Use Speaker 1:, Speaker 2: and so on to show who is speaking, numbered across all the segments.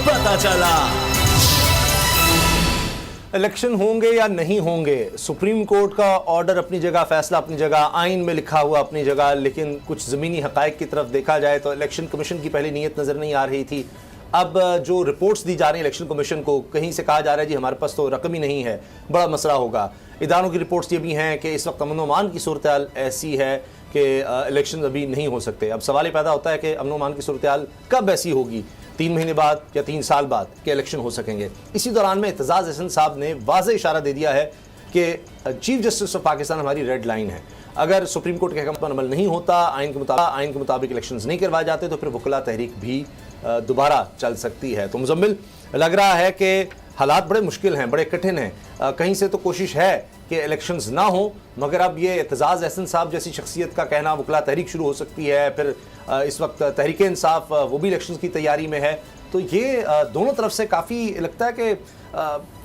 Speaker 1: पता चला। इलेक्शन होंगे या नहीं होंगे, सुप्रीम कोर्ट का ऑर्डर अपनी जगह, फैसला अपनी जगह, आइन में लिखा हुआ अपनी जगह, लेकिन कुछ ज़मीनी हक़ाइक़ की तरफ देखा जाए तो इलेक्शन कमीशन की पहली नीयत नज़र नहीं आ रही थी। अब जो रिपोर्ट्स दी जा रही हैं इलेक्शन कमीशन को, कहीं से कहा जा रहा है जी हमारे पास तो रकम ही नहीं है, बड़ा मसला होगा। इदारों की रिपोर्ट्स ये भी हैं कि इस वक्त अमन अमान की सूरत हाल ऐसी है कि इलेक्शन अभी नहीं हो सकते। अब सवाल ये पैदा होता है कि अमन अमान की सूरत हाल कब ऐसी होगी, 3 महीने बाद या 3 साल बाद के इलेक्शन हो सकेंगे। इसी दौरान में एतजाज़ अहसन साहब ने वाज़ेह इशारा दे दिया है कि चीफ जस्टिस ऑफ पाकिस्तान हमारी रेड लाइन है। अगर सुप्रीम कोर्ट के अहकाम पर अमल नहीं होता, आइन के मुताबिक इलेक्शंस नहीं करवाए जाते, तो फिर वकला तहरीक भी दोबारा चल सकती है। तो मुजम्मिल, लग रहा है कि हालात बड़े मुश्किल हैं, बड़े कठिन हैं। कहीं से तो कोशिश है कि इलेक्शंस ना हो, मगर अब ये एतजाज़ अहसन साहब जैसी शख्सियत का कहना वकला तहरीक शुरू हो सकती है। फिर इस वक्त तहरीक इंसाफ वो भी इलेक्शंस की तैयारी में है। तो ये दोनों तरफ से काफ़ी लगता है कि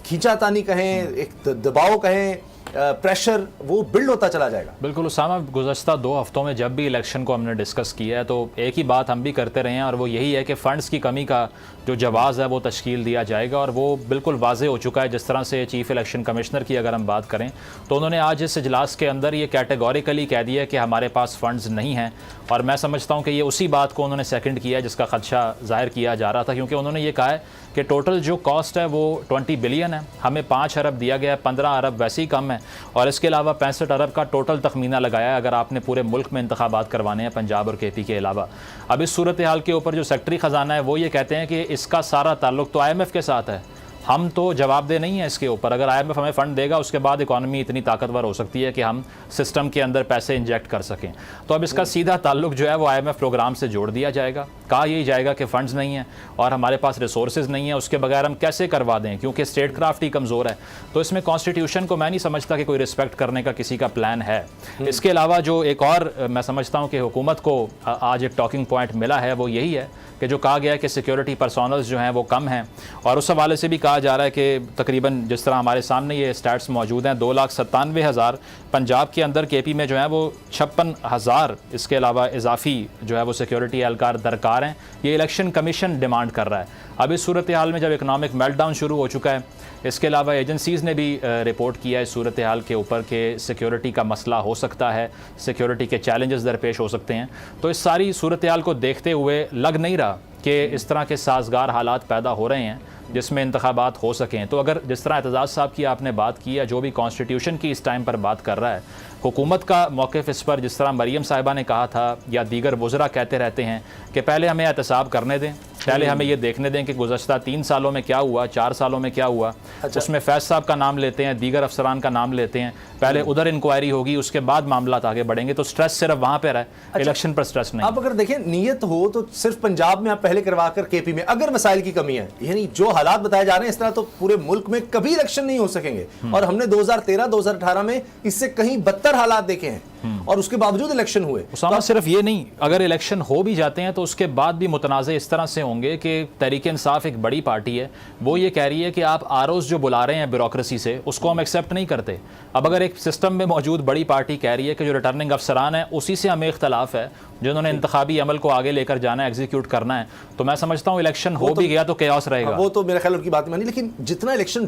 Speaker 1: खींचातानी कहें, एक दबाव कहें, प्रेशर वो बिल्ड होता चला जाएगा।
Speaker 2: बिल्कुल उसामा, गुज़श्ता 2 हफ्तों में जब भी इलेक्शन को हमने डिस्कस किया है तो एक ही बात हम भी करते रहे हैं, और वो यही है कि फ़ंड्स की कमी का जो जवाज़ है वो तश्कील दिया जाएगा। और वो बिल्कुल वाज़ेह हो चुका है। जिस तरह से चीफ़ इलेक्शन कमिश्नर की अगर हम बात करें तो उन्होंने आज इस इजलास के अंदर ये कैटेगोरिकली कह दिया कि हमारे पास फ़ंड्स नहीं हैं। और मैं समझता हूँ कि ये उसी बात को उन्होंने सेकंड किया है जिसका ख़दशा ज़ाहिर किया जा रहा था, क्योंकि उन्होंने ये कहा है कि टोटल जो कॉस्ट है वो 20 बिलियन है, हमें 5 अरब दिया गया है, 15 अरब वैसे ही कम है। और इसके अलावा 65 अरब का टोटल तखमीना लगाया है अगर आपने पूरे मुल्क में इंतखाबात करवाने हैं पंजाब और KP के अलावा। अब इस सूरत हाल के ऊपर जो सेक्रेटरी ख़जाना है वो ये कहते हैं कि इसका सारा ताल्लुक तो IMF के साथ है, हम तो जवाबदेह नहीं है इसके ऊपर। अगर IMF हमें फ़ंड देगा उसके बाद इकॉनमी इतनी ताकतवर हो सकती है कि हम सिस्टम के अंदर पैसे इंजेक्ट कर सकें। तो अब इसका सीधा ताल्लुक जो है वो IMF प्रोग्राम से जोड़ दिया जाएगा। कहा यही जाएगा कि फ़ंड्स नहीं है और हमारे पास रिसोर्सेज नहीं है, उसके बगैर हम कैसे करवा दें, क्योंकि स्टेट क्राफ्ट ही कमज़ोर है। तो इसमें कॉन्स्टिट्यूशन को मैं नहीं समझता कि कोई रिस्पेक्ट करने का किसी का प्लान है। इसके अलावा जो एक और मैं समझता हूँ कि हुकूमत को आज एक टॉकिंग पॉइंट मिला है वो यही है कि जो कहा गया है कि सिक्योरिटी पर्सोनल्स जो हैं वो कम हैं। और उस हवाले से भी कहा जा रहा है कि तकरीबन जिस तरह हमारे सामने ये स्टैट्स मौजूद हैं, 2,97,000 पंजाब के अंदर, KP में जो है वो 56,000 इसके अलावा इजाफी जो है वो सिक्योरिटी एहलकार दरकार हैं। ये इलेक्शन कमीशन डिमांड कर रहा है। अब इस सूरत हाल में जब इकनॉमिक मेल्टडाउन शुरू हो चुका है, इसके अलावा एजेंसीज़ ने भी रिपोर्ट किया है इस सूरत हाल के ऊपर कि सिक्योरिटी का मसला हो सकता है, सिक्योरिटी के चैलेंजेस दरपेश हो सकते हैं। तो इस सारी सूरत हाल को देखते हुए लग नहीं रहा कि इस तरह के साजगार हालात पैदा हो रहे हैं जिसमें इंतखाबात हो सकें। तो अगर जिस तरह एतजाज़ साहब की आपने बात की है, जो भी कॉन्स्टिट्यूशन की इस टाइम पर बात कर रहा है, हुकूमत का मौक़िफ़ इस पर जिस तरह मरीम साहिबा ने कहा था या दीगर वज़रा कहते रहते हैं कि पहले हमें एहतसाब करने दें, पहले हमें ये देखने दें कि गुज़श्ता 3 सालों में क्या हुआ, 4 सालों में क्या हुआ। उसमें फैज़ साहब का नाम लेते हैं, दीगर अफसरान का नाम लेते हैं, पहले उधर इंक्वायरी होगी, उसके बाद मामला आगे बढ़ेंगे। तो स्ट्रेस सिर्फ वहाँ पर है, इलेक्शन पर स्ट्रेस नहीं।
Speaker 1: अब अगर देखें नीयत हो तो सिर्फ पंजाब में आप पहले करवा कर KP में अगर मसाइल की कमी है, यानी जो हालात बताए जा रहे हैं इस तरह तो पूरे मुल्क में कभी इलेक्शन नहीं हो सकेंगे। और हमने 2013-2018 में इससे कहीं बदतर हालात देखे हैं और उसके बावजूद इलेक्शन हुए।
Speaker 2: उसामा, सिर्फ ये नहीं, अगर इलेक्शन हो भी जाते हैं तो उसके बाद भी मुतनाज़े इस तरह से होंगे कि तहरीक इंसाफ एक बड़ी पार्टी है, वो ये कह रही है कि आप ROs जो बुला रहे हैं ब्यूरोक्रेसी से, उसको हम एक्सेप्ट नहीं करते। अब अगर एक सिस्टम में मौजूद बड़ी पार्टी कह रही है कि जो रिटर्निंग अफसरान है उसी से हमें इख्तलाफ है, जिन्होंने इंतखाबी अमल को आगे लेकर जाना है, एग्जीक्यूट करना है, तो मैं समझता हूँ इलेक्शन हो भी गया तो केओस रहेगा।
Speaker 1: वो तो मेरे ख्याल उनकी बात मानी, लेकिन जितना इलेक्शन